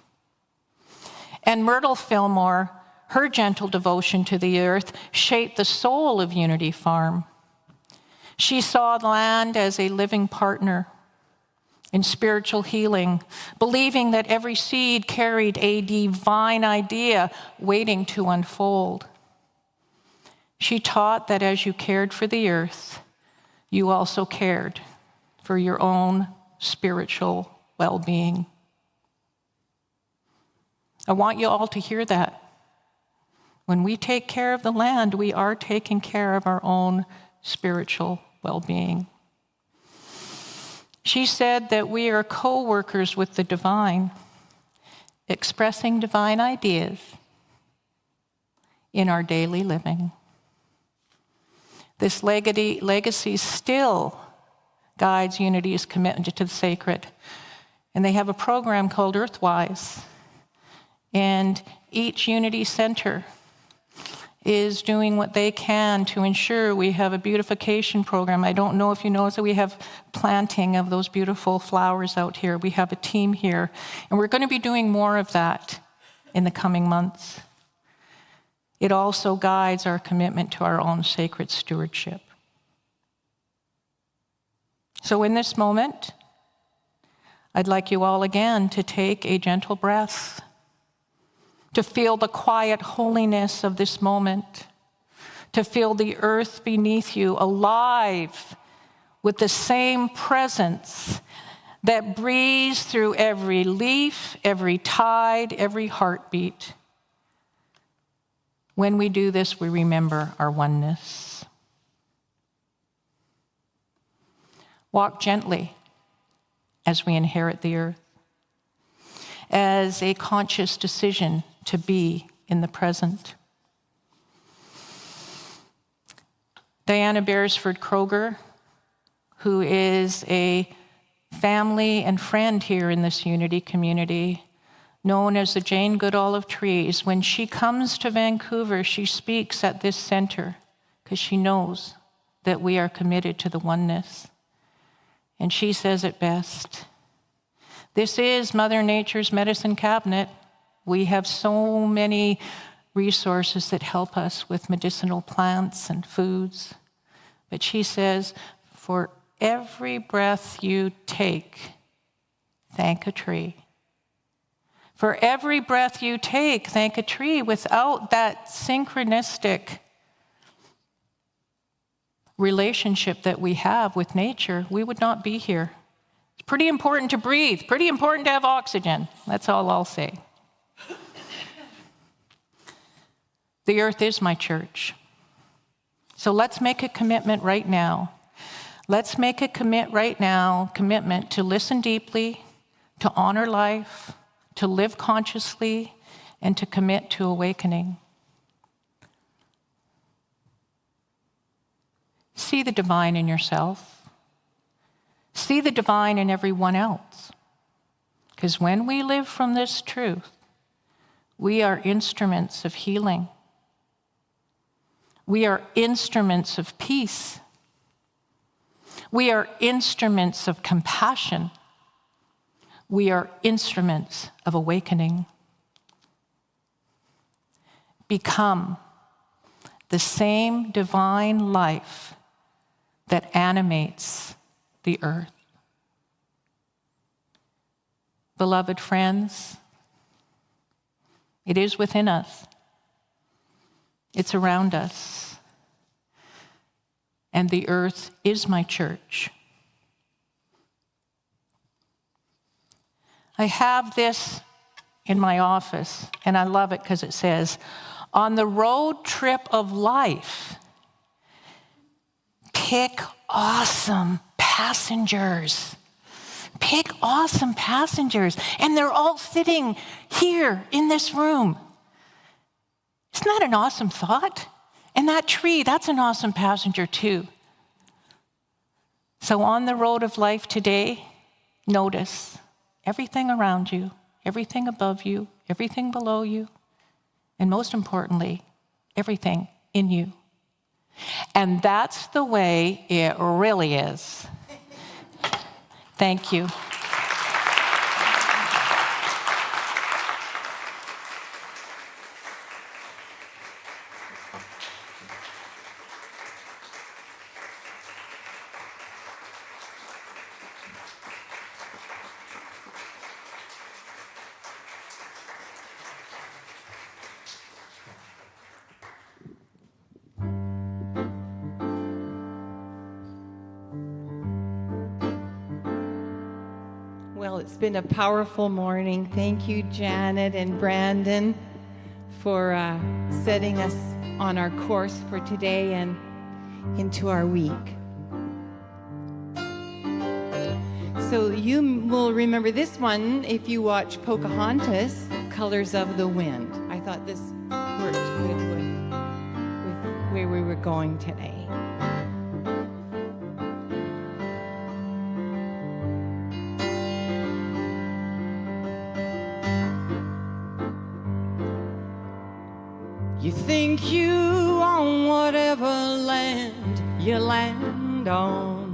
And Myrtle Fillmore, her gentle devotion to the earth shaped the soul of Unity Farm. She saw the land as a living partner in spiritual healing, believing that every seed carried a divine idea waiting to unfold. She taught that as you cared for the earth, you also cared for your own spiritual well-being. I want you all to hear that. When we take care of the land, we are taking care of our own spiritual well-being. She said that we are co-workers with the divine, expressing divine ideas in our daily living. This legacy still guides Unity's commitment to the sacred. And they have a program called Earthwise. And each Unity Center is doing what they can to ensure we have a beautification program. I don't know if you know, so we have planting of those beautiful flowers out here. We have a team here, and we're going to be doing more of that in the coming months. It also guides our commitment to our own sacred stewardship. So in this moment, I'd like you all again to take a gentle breath, to feel the quiet holiness of this moment, to feel the earth beneath you alive with the same presence that breathes through every leaf, every tide, every heartbeat. When we do this, we remember our oneness. Walk gently as we inherit the earth, as a conscious decision to be in the present. Diana Beresford Kroger, who is a family and friend here in this Unity community, known as the Jane Goodall of Trees, when she comes to Vancouver, she speaks at this center because she knows that we are committed to the oneness. And she says it best. This is Mother Nature's medicine cabinet. We have so many resources that help us with medicinal plants and foods. But she says, for every breath you take, thank a tree. For every breath you take, thank a tree. Without that synchronistic relationship that we have with nature, we would not be here. It's pretty important to breathe, pretty important to have oxygen. That's all I'll say. The earth is my church. So let's make a commitment right now. Let's make a commitment to listen deeply, to honor life, to live consciously, and to commit to awakening. See the divine in yourself. See the divine in everyone else. Because when we live from this truth, we are instruments of healing. We are instruments of peace. We are instruments of compassion. We are instruments of awakening. Become the same divine life that animates the earth. Beloved friends, it is within us. It's around us. And the earth is my church. I have this in my office, and I love it because it says, on the road trip of life, pick awesome passengers. Pick awesome passengers. And they're all sitting here in this room. Isn't that an awesome thought? And that tree, that's an awesome passenger too. So on the road of life today, notice everything around you, everything above you, everything below you, and most importantly, everything in you. And that's the way it really is. Thank you. Well, it's been a powerful morning. Thank you, Janet and Brandon, for setting us on our course for today and into our week. So you will remember this one if you watch Pocahontas, Colors of the Wind. I thought this worked good with where we were going today. You think you own whatever land you land on.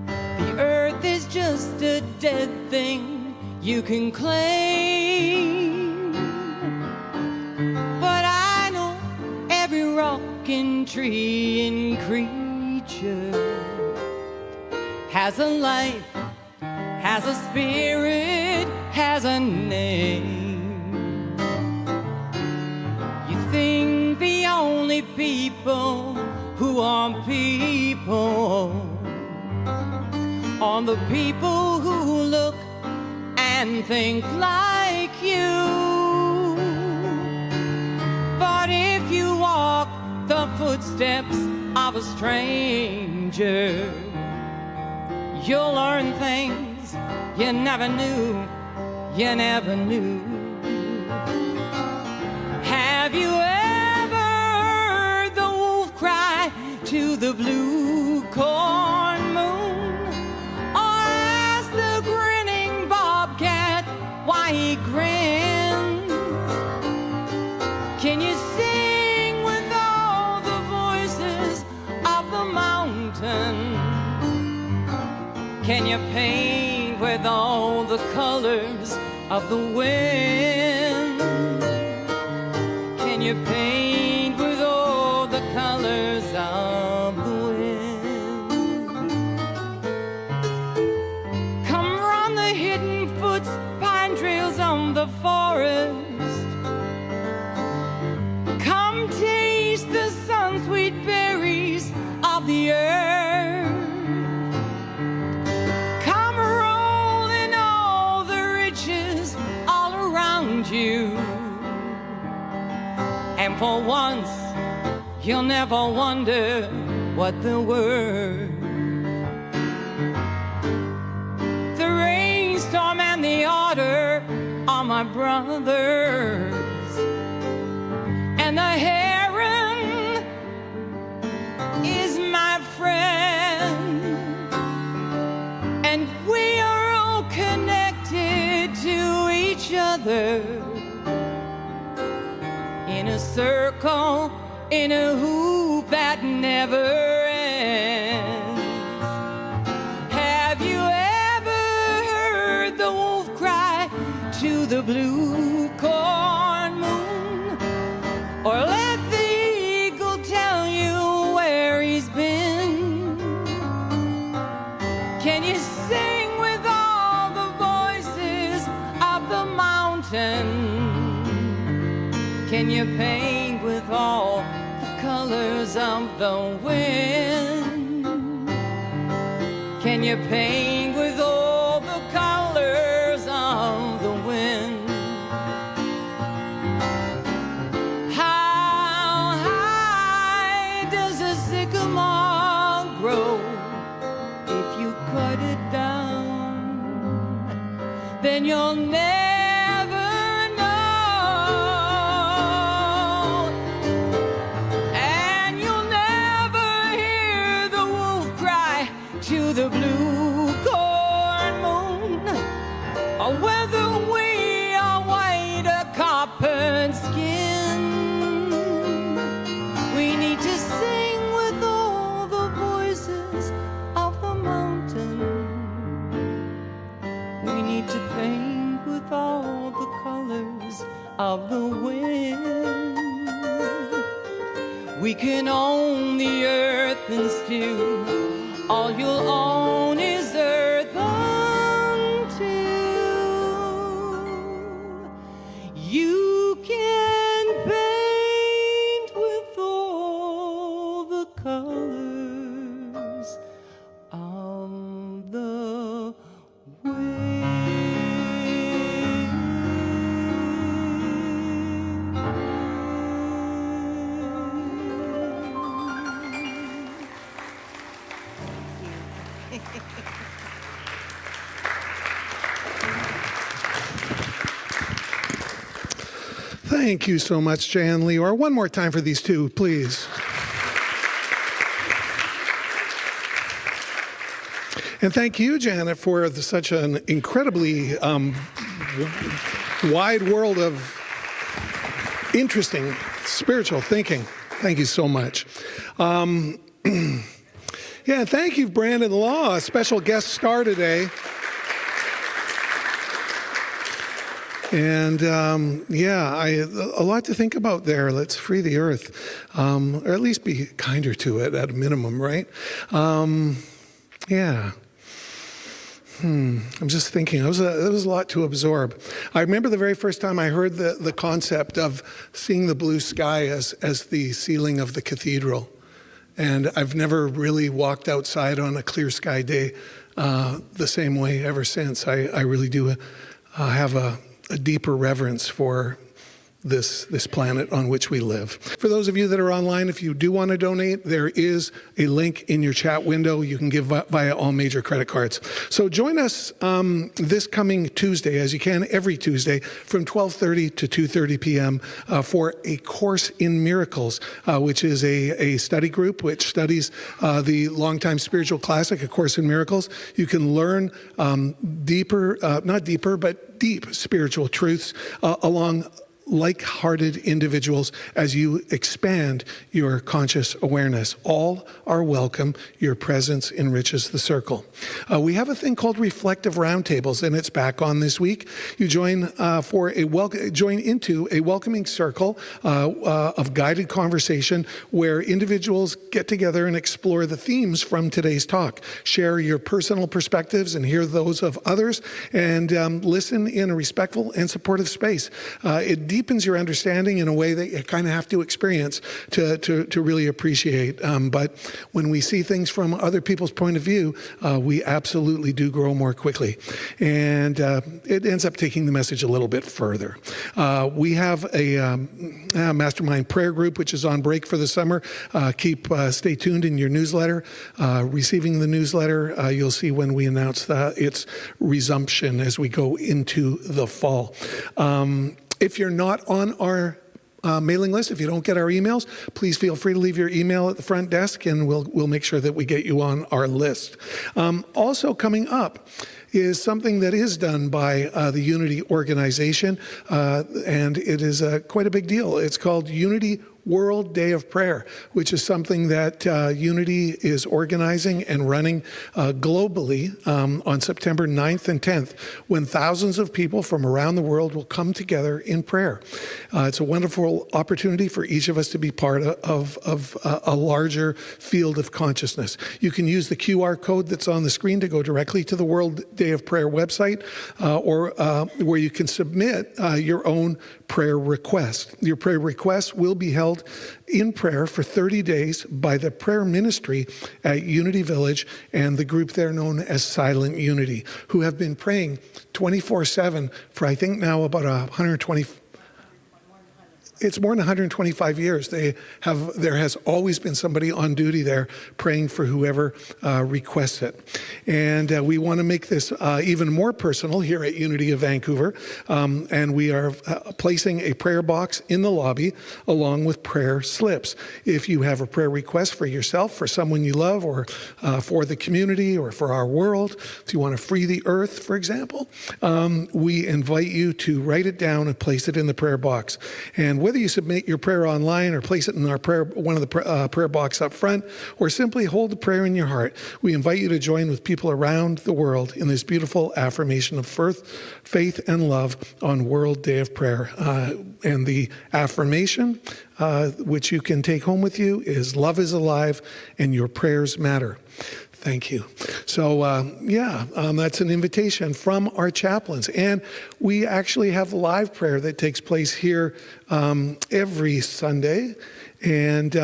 The earth is just a dead thing you can claim. But I know every rock and tree and creature has a life, has a spirit, has a name. You think the only people who are people are the people who look and think like you. But if you walk the footsteps of a stranger, you'll learn things you never knew, you never knew. Have you ever heard the wolf cry to the blue corn moon? Or ask the grinning bobcat why he grins? Can you sing with all the voices of the mountain? Can you paint with all the colors of the wind? Can you paint with all the colors of the wind? Come run the hidden foot pine trails of the forest. Come taste the sun-sweet berries of the earth. Come roll in all the riches all around you. And for once, you'll never wonder what they're worth. The rainstorm and the otter are my brothers, and the heron is my friend. And we are all connected to each other in a circle, in a hoop that never ends. Have you ever heard the wolf cry to the blue corn moon? Or let the eagle tell you where he's been? Can you sing with all the voices of the mountain? Can you paint with all the colors of the wind? Can you paint with all the colors of the wind? How high does a sycamore grow? If you cut it down, then you'll never to the blue corn moon, or whether we are white or copper skin. We need to sing with all the voices of the mountain. We need to paint with all the colors of the wind. We can own the earth and still all you'll own is earth until you can paint with all the colors of the wind. Thank you so much, Jan Leor. One more time for these two, please. And thank you, Janet, for such an incredibly wide world of Interesting spiritual thinking. Thank you so much. Yeah, thank you, Brandon Law, a special guest star today. And a lot to think about there. Let's free the earth, or at least be kinder to it at a minimum, right? Yeah. I'm just thinking, it was a lot to absorb. I remember the very first time I heard the concept of seeing the blue sky as the ceiling of the cathedral. And I've never really walked outside on a clear sky day the same way ever since. I really do have a deeper reverence for this planet on which we live. For those of you that are online, if you do want to donate, there is a link in your chat window. You can give via all major credit cards. So join us this coming Tuesday, as you can every Tuesday, from 12:30 to 2:30 p.m. For A Course in Miracles, which is a study group which studies the longtime spiritual classic, A Course in Miracles. You can learn deep spiritual truths along like-hearted individuals as you expand your conscious awareness. All are welcome. Your presence enriches the circle. We have a thing called reflective roundtables, and it's back on this week. You join into a welcoming circle of guided conversation where individuals get together and explore the themes from today's talk. Share your personal perspectives and hear those of others, and listen in a respectful and supportive space. It deepens your understanding in a way that you kind of have to experience to really appreciate. But when we see things from other people's point of view, we absolutely do grow more quickly. And it ends up taking the message a little bit further. We have a mastermind prayer group, which is on break for the summer. Stay tuned in your newsletter. Receiving the newsletter, you'll see when we announce its resumption as we go into the fall. If you're not on our mailing list, if you don't get our emails, please feel free to leave your email at the front desk, and we'll make sure that we get you on our list. Also coming up is something that is done by the Unity organization, and it is quite a big deal. It's called Unity World Day of Prayer, which is something that Unity is organizing and running globally on September 9th and 10th, when thousands of people from around the world will come together in prayer. It's a wonderful opportunity for each of us to be part of a larger field of consciousness. You can use the QR code that's on the screen to go directly to the World Day of Prayer website, or where you can submit your own prayer request. Your prayer request will be held in prayer for 30 days by the prayer ministry at Unity Village and the group there known as Silent Unity, who have been praying 24/7 for, I think, now about 120. It's more than 125 years. There has always been somebody on duty there praying for whoever requests it. And we want to make this even more personal here at Unity of Vancouver. And we are placing a prayer box in the lobby along with prayer slips. If you have a prayer request for yourself, for someone you love, or for the community, or for our world, if you want to free the earth, for example, we invite you to write it down and place it in the prayer box. And whether you submit your prayer online or place it in our one of the prayer box up front, or simply hold the prayer in your heart, we invite you to join with people around the world in this beautiful affirmation of faith and love on World Day of Prayer. And the affirmation, which you can take home with you, is love is alive and your prayers matter. Thank you. So, that's an invitation from our chaplains. And we actually have live prayer that takes place here every Sunday. And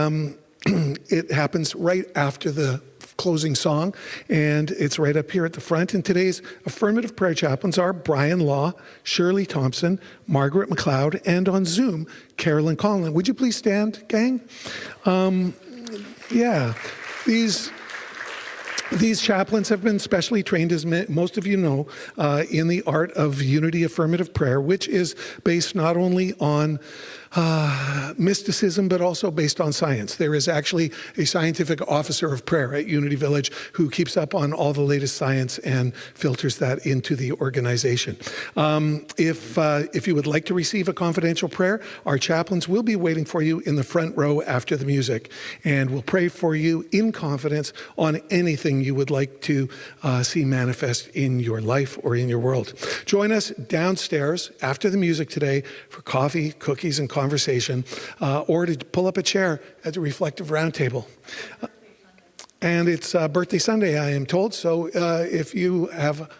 it happens right after the closing song, and it's right up here at the front. And today's affirmative prayer chaplains are Brian Law, Shirley Thompson, Margaret McLeod, and on Zoom, Carolyn Conlon. Would you please stand, gang? These chaplains have been specially trained, as most of you know, in the art of Unity affirmative prayer, which is based not only on mysticism, but also based on science. There is actually a scientific officer of prayer at Unity Village who keeps up on all the latest science and filters that into the organization. If you would like to receive a confidential prayer, our chaplains will be waiting for you in the front row after the music, and we'll pray for you in confidence on anything you would like to see manifest in your life or in your world. Join us downstairs after the music today for coffee, cookies, and conversation, or to pull up a chair at the Reflective Roundtable. And it's Birthday Sunday, I am told, so if you have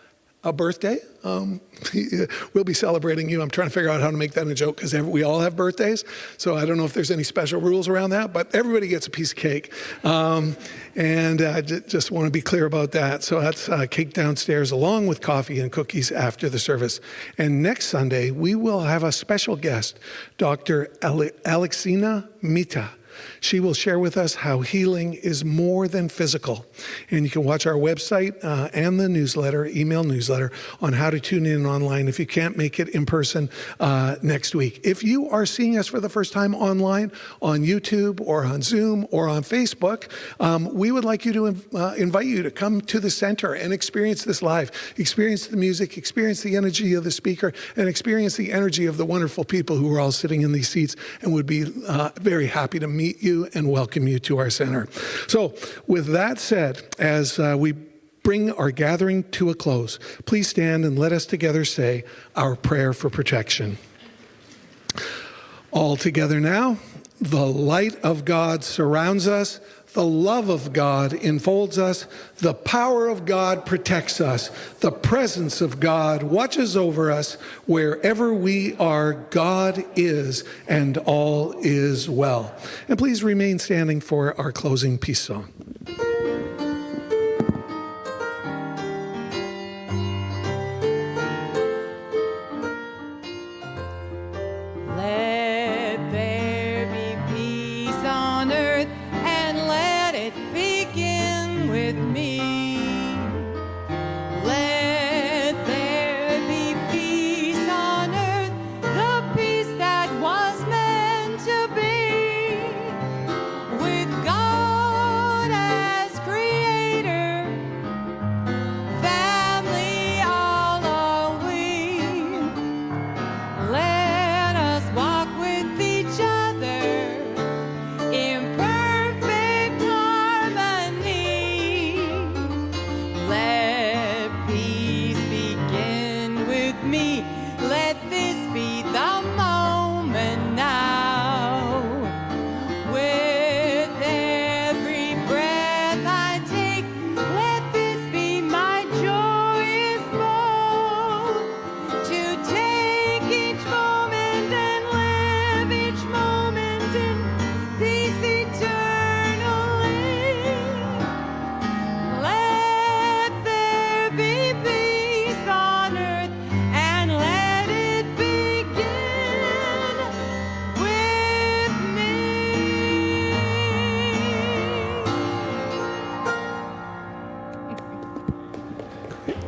a birthday, we'll be celebrating you. I'm trying to figure out how to make that a joke because we all have birthdays, so I don't know if there's any special rules around that, but everybody gets a piece of cake. And I just want to be clear about that. So that's cake downstairs along with coffee and cookies after the service. And next Sunday, we will have a special guest, Dr. Alexina Mita. She will share with us how healing is more than physical. And you can watch our website and the newsletter, email newsletter, on how to tune in online if you can't make it in person next week. If you are seeing us for the first time online, on YouTube or on Zoom or on Facebook, we would like you to invite you to come to the center and experience this live. Experience the music, experience the energy of the speaker, and experience the energy of the wonderful people who are all sitting in these seats and would be very happy to meet you and welcome you to our center. So with that said, as we bring our gathering to a close, please stand and let us together say our prayer for protection. All together now, the light of God surrounds us, the love of God enfolds us, the power of God protects us, the presence of God watches over us. Wherever we are, God is, and all is well. And please remain standing for our closing peace song.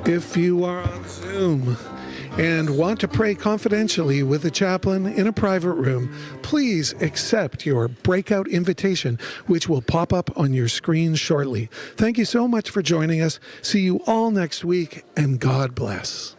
If you are on Zoom and want to pray confidentially with a chaplain in a private room, please accept your breakout invitation, which will pop up on your screen shortly. Thank you so much for joining us. See you all next week, and God bless.